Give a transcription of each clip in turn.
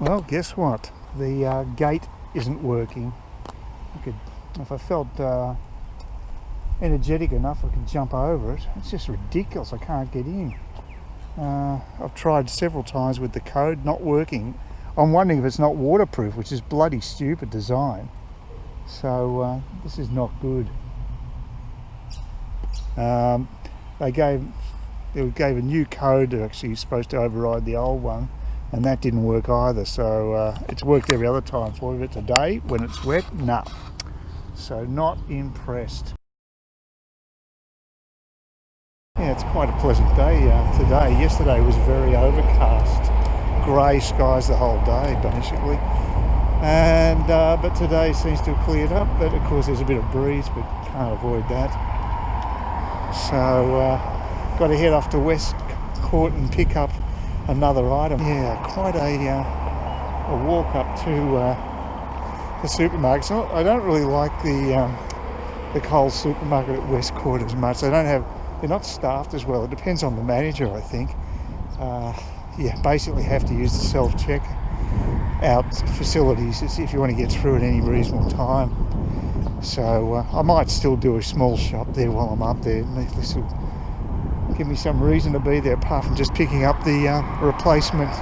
Well, guess what? The gate isn't working. If I felt energetic enough, I could jump over it. It's just ridiculous. I can't get in. I've tried several times with the code, not working. I'm wondering if it's not waterproof, which is bloody stupid design. So this is not good. They gave a new code that actually is supposed to override the old one, and that didn't work either. So it's worked every other time for me, but today when it's wet, nah. So not impressed. Yeah, it's quite a pleasant day today. Yesterday was very overcast, grey skies the whole day basically, and but today seems to have cleared up. But of course there's a bit of breeze, but can't avoid that. So got to head off to Westcourt and pick up another item. Yeah, quite a walk up to the supermarket. So I don't really like the Coles supermarket at Westcourt as much. They're not staffed as well. It depends on the manager, I think. Yeah, basically have to use the self-check-out facilities if you want to get through at any reasonable time. So I might still do a small shop there while I'm up there. This will give me some reason to be there, apart from just picking up the replacement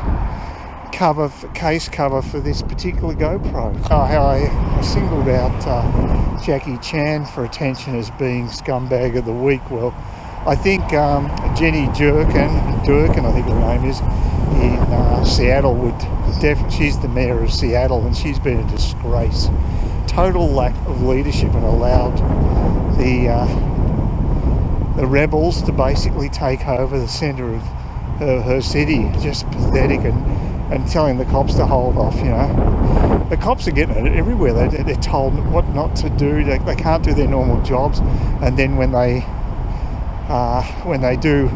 case cover for this particular GoPro. How I singled out Jackie Chan for attention as being scumbag of the week. Well, I think Jenny Durkin, I think her name is, in Seattle she's the mayor of Seattle, and she's been a disgrace. Total lack of leadership, and allowed the rebels to basically take over the centre of her city. Just pathetic, and telling the cops to hold off. You know, the cops are getting it everywhere. They're told what not to do. They can't do their normal jobs, and then when they do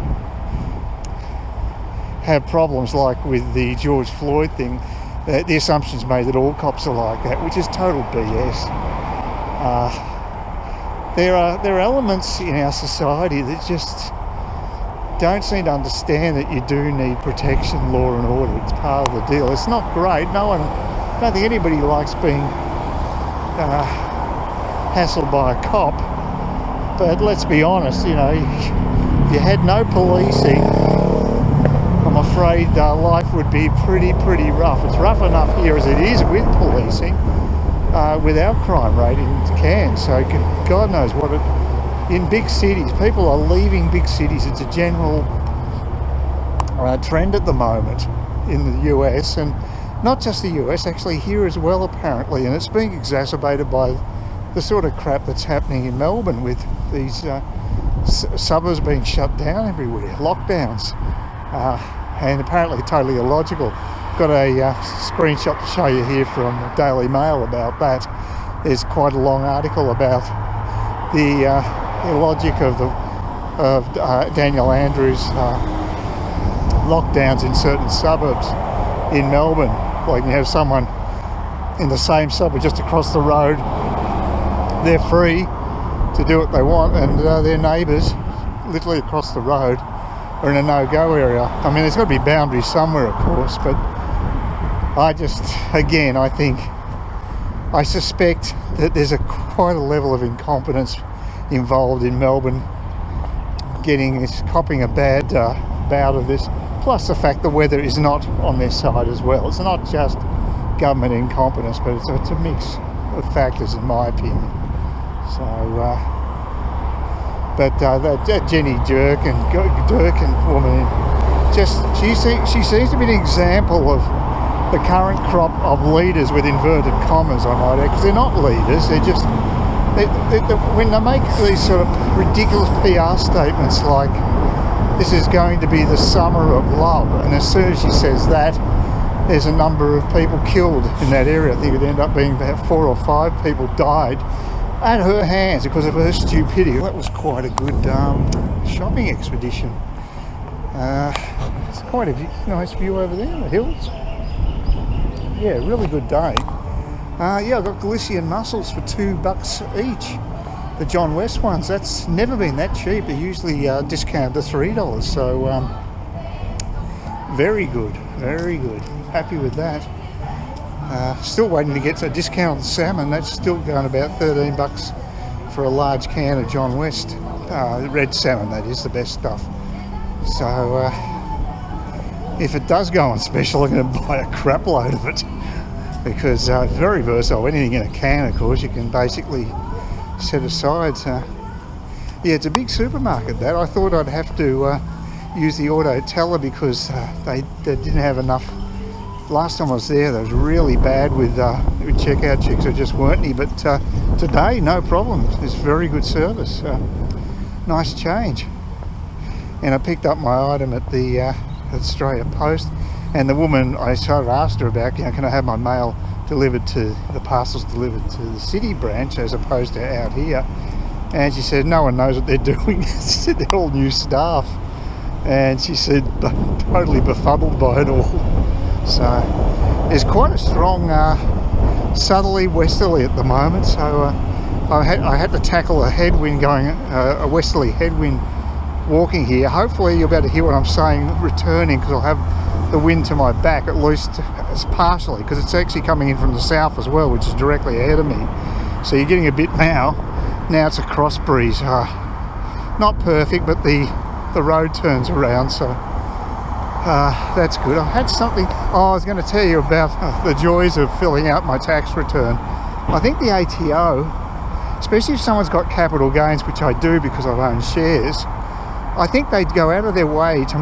have problems like with the George Floyd thing, the assumption's made that all cops are like that, which is total BS. There are elements in our society that just don't seem to understand that you do need protection, law and order. It's part of the deal. It's not great. I don't think anybody likes being hassled by a cop. But let's be honest, you know, if you had no policing, I'm afraid life would be pretty rough. It's rough enough here as it is with policing, with our crime rate in Cairns. So God knows what in big cities, people are leaving big cities. It's a general trend at the moment in the US, and not just the US, actually here as well apparently, and it's being exacerbated by the sort of crap that's happening in Melbourne with these suburbs being shut down everywhere, lockdowns, and apparently totally illogical. Got a screenshot to show you here from the Daily Mail about that. There's quite a long article about the illogic of Daniel Andrews' lockdowns in certain suburbs in Melbourne. Like you have someone in the same suburb just across the road, they're free to do what they want, and their neighbours literally across the road are in a no-go area. I mean, there's got to be boundaries somewhere, of course, but I suspect that there's quite a level of incompetence involved in Melbourne copping a bad bout of this, plus the fact the weather is not on their side as well. It's not just government incompetence, but it's a mix of factors in my opinion. So that Jenny Durkin woman, she seems to be an example of the current crop of leaders with inverted commas, I might add, because they're not leaders. They're just when they make these sort of ridiculous PR statements like this is going to be the summer of love, and as soon as she says that, there's a number of people killed in that area. I think it ended up being about 4 or 5 people died at her hands because of her stupidity. That was quite a good shopping expedition. It's quite a nice view over there, the hills. Yeah, really good day. Yeah, I got Galician mussels for $2 each. The John West ones, that's never been that cheap. They're usually discounted to $3. So very good, very good. Happy with that. Still waiting to get a discount on the salmon. That's still going about $13 for a large can of John West. Red salmon, that is the best stuff. So if it does go on special, I'm going to buy a crap load of it, because it's very versatile. Anything in a can, of course, you can basically set aside. So yeah, it's a big supermarket, that. I thought I'd have to use the auto teller because they didn't have enough. Last time I was there, they was really bad with checkout checks. There just weren't any, but today, no problem. It's very good service. Nice change. And I picked up my item at the Australia Post, and the woman, I sort of asked her about, can I have my mail delivered to, the parcels delivered to the city branch as opposed to out here? And she said, no one knows what they're doing. She said they're all new staff. And she said, totally befuddled by it all. So there's quite a strong southerly westerly at the moment, so I had to tackle a headwind going, a westerly headwind walking here. Hopefully you'll be able to hear what I'm saying returning, because I'll have the wind to my back, at least it's partially, because it's actually coming in from the south as well, which is directly ahead of me. So you're getting a bit now it's a cross breeze. Not perfect, but the road turns around, so that's good. I had something, I was going to tell you about the joys of filling out my tax return. I think the ATO, especially if someone's got capital gains, which I do because I've owned shares, I think they'd go out of their way to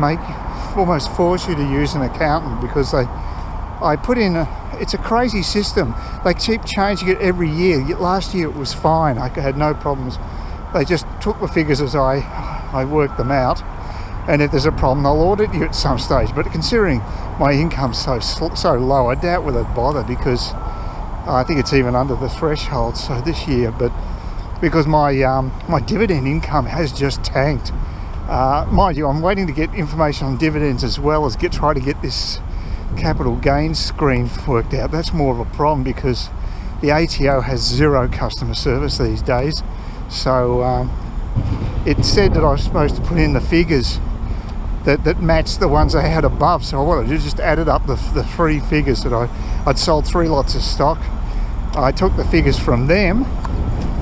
almost force you to use an accountant, because I put in it's a crazy system. They keep changing it every year. Last year it was fine. I had no problems. They just took the figures as I worked them out. And if there's a problem, they'll audit you at some stage. But considering my income's so low, I doubt whether they'd bother, because I think it's even under the threshold. So this year, but because my dividend income has just tanked. Mind you, I'm waiting to get information on dividends as well as try to get this capital gains screen worked out. That's more of a problem because the ATO has zero customer service these days. So it said that I was supposed to put in the figures that matched the ones I had above. So what I did, just added up the three figures that I'd sold 3 lots of stock. I took the figures from them,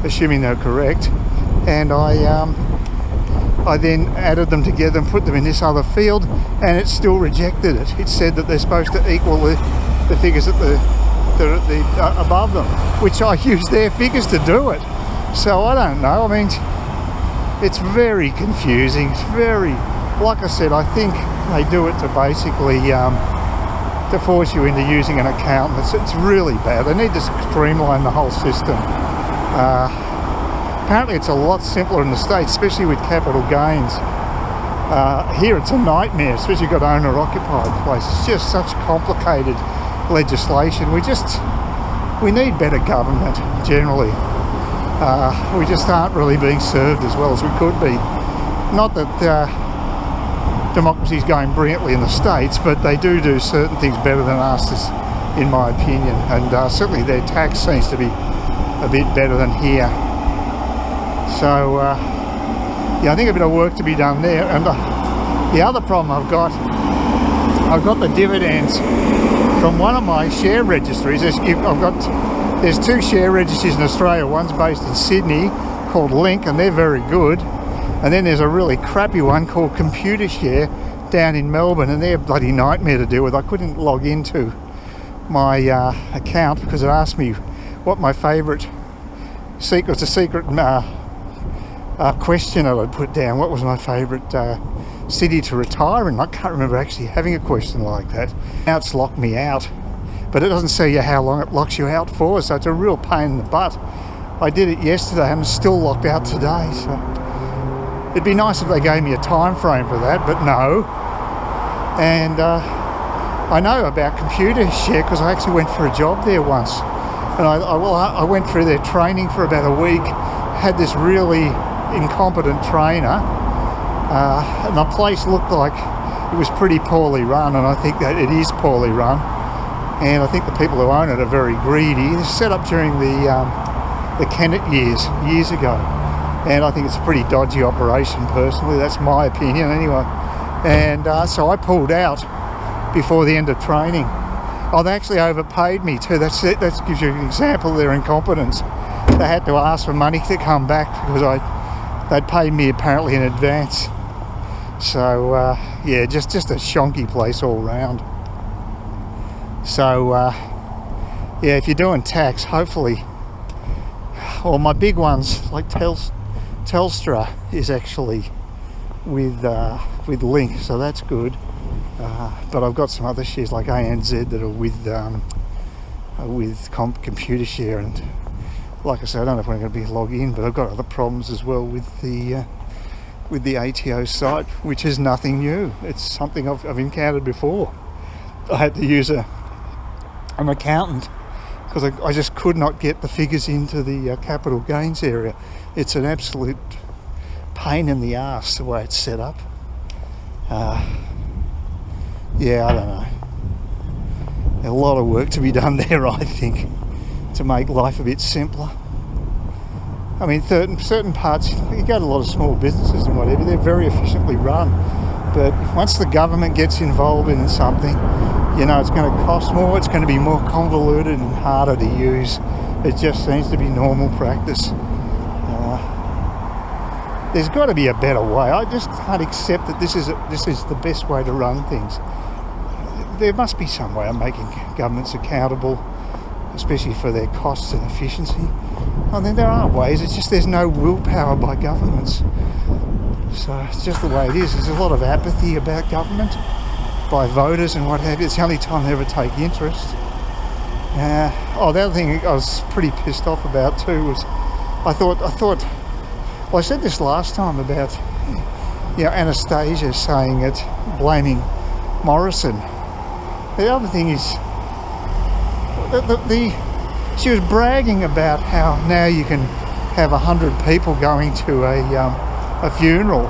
assuming they're correct, and I then added them together and put them in this other field, and it still rejected it. It said that they're supposed to equal the figures that are above them, which I used their figures to do it. So I don't know. I mean, it's very confusing. It's very, like I said, I think they do it to basically to force you into using an accountant. It's really bad. They need to streamline the whole system. Apparently it's a lot simpler in the States, especially with capital gains. Here it's a nightmare, especially if you've got owner-occupied place. It's just such complicated legislation. We need better government, generally. We just aren't really being served as well as we could be. Not that democracy's going brilliantly in the States, but they do certain things better than us, in my opinion. And certainly their tax seems to be a bit better than here. So yeah, I think a bit of work to be done there. And the other problem I've got the dividends from one of my share registries. There's 2 share registries in Australia. One's based in Sydney called Link, and they're very good. And then there's a really crappy one called Computer Share down in Melbourne, and they're a bloody nightmare to deal with. I couldn't log into my account because it asked me what my favourite secret question that I'd put down. What was my favourite city to retire in? I can't remember actually having a question like that. Now it's locked me out, but it doesn't say you how long it locks you out for, so it's a real pain in the butt. I did it yesterday and it's still locked out today, so it'd be nice if they gave me a time frame for that, but no. And I know about Computer Share because I actually went for a job there once, and I went through their training for about a week. Had this really incompetent trainer, and the place looked like it was pretty poorly run, and I think that it is poorly run, and I think the people who own it are very greedy. It was set up during the Kennett years ago, and I think it's a pretty dodgy operation personally. That's my opinion anyway. And so I pulled out before the end of training, Oh, they actually overpaid me too. That gives you an example of their incompetence. They had to ask for money to come back because they'd paid me apparently in advance. So yeah, just a shonky place all round. So yeah, if you're doing tax, hopefully, well, my big ones like Telstra is actually with Link, so that's good. But I've got some other shares like ANZ that are with Computershare, and like I said, I don't know if I'm going to be logged in, but I've got other problems as well with the ATO site, which is nothing new. It's something I've encountered before. I had to use an accountant because I just could not get the figures into the capital gains area. It's an absolute pain in the arse the way it's set up. Yeah, I don't know. A lot of work to be done there, I think, to make life a bit simpler. I mean, certain parts, you go to a lot of small businesses and whatever, they're very efficiently run. But once the government gets involved in something, you know, it's going to cost more, it's going to be more convoluted and harder to use. It just seems to be normal practice. There's got to be a better way. I just can't accept that this is the best way to run things. There must be some way of making governments accountable, especially for their costs and efficiency. I mean, there are ways, it's just there's no willpower by governments. So it's just the way it is. There's a lot of apathy about government by voters and what have you. It's the only time they ever take interest. Oh, the other thing I was pretty pissed off about too was I thought, well, I said this last time about, you know, Anastasia saying it, blaming Morrison. The other thing is, she was bragging about how now you can have 100 people going to a funeral.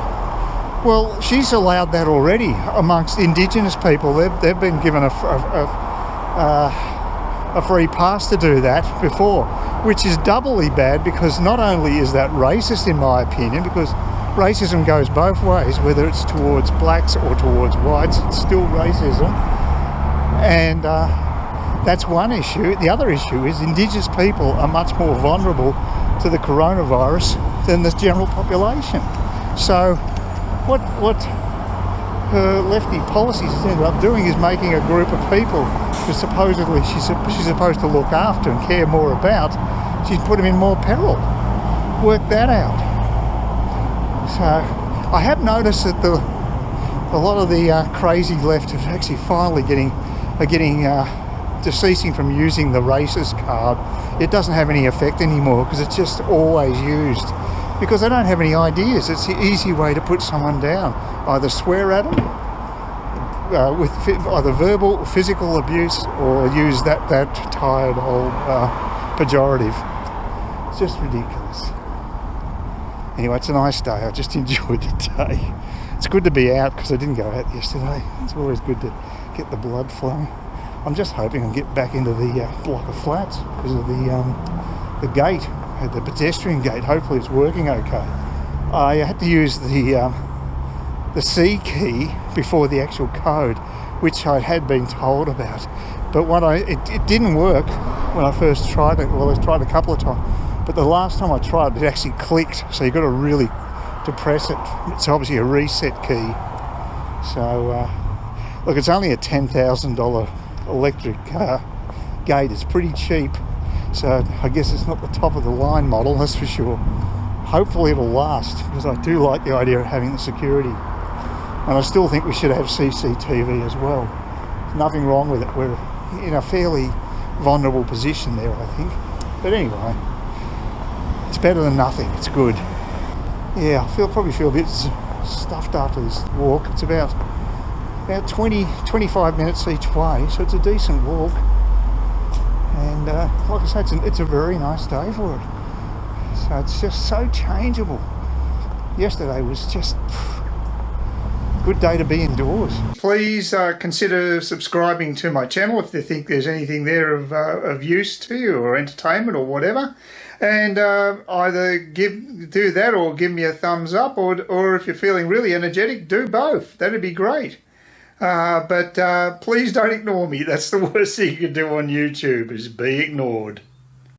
Well, she's allowed that already amongst Indigenous people. They've been given a free pass to do that before, which is doubly bad because not only is that racist in my opinion, because racism goes both ways, whether it's towards blacks or towards whites, it's still racism. And that's one issue. The other issue is Indigenous people are much more vulnerable to the coronavirus than the general population. So what her lefty policies ended up doing is making a group of people who supposedly she's supposed to look after and care more about, she's put them in more peril. Work that out. So I have noticed that a lot of the crazy left are actually finally ceasing from using the racist card. It doesn't have any effect anymore because it's just always used because they don't have any ideas. It's the easy way to put someone down. Either swear at them with either verbal or physical abuse, or use that tired old pejorative. It's just ridiculous. Anyway, it's a nice day. I just enjoyed the day. It's good to be out because I didn't go out yesterday. It's always good to get the blood flowing. I'm just hoping I'll get back into the block of flats because of the gate, the pedestrian gate. Hopefully it's working okay. I had to use the C key before the actual code, which I had been told about. But it didn't work when I first tried it. Well, I tried a couple of times, but the last time I tried it actually clicked. So you've got to really depress it. It's obviously a reset key. So look, it's only a $10,000 electric gate. It's pretty cheap, so I guess it's not the top of the line model, that's for sure. Hopefully it'll last because I do like the idea of having the security, and I still think we should have CCTV as well. There's nothing wrong with it. We're in a fairly vulnerable position there, I think, but anyway, it's better than nothing. It's good. Yeah, I probably feel a bit stuffed after this walk. It's about 20-25 minutes each way, so it's a decent walk, and like I say, it's a very nice day for it. So it's just so changeable. Yesterday was just a good day to be indoors. Please consider subscribing to my channel if you think there's anything there of use to you or entertainment or whatever, and either do that or give me a thumbs up, or if you're feeling really energetic, do both. That'd be great. But please don't ignore me. That's the worst thing you can do on YouTube, is be ignored.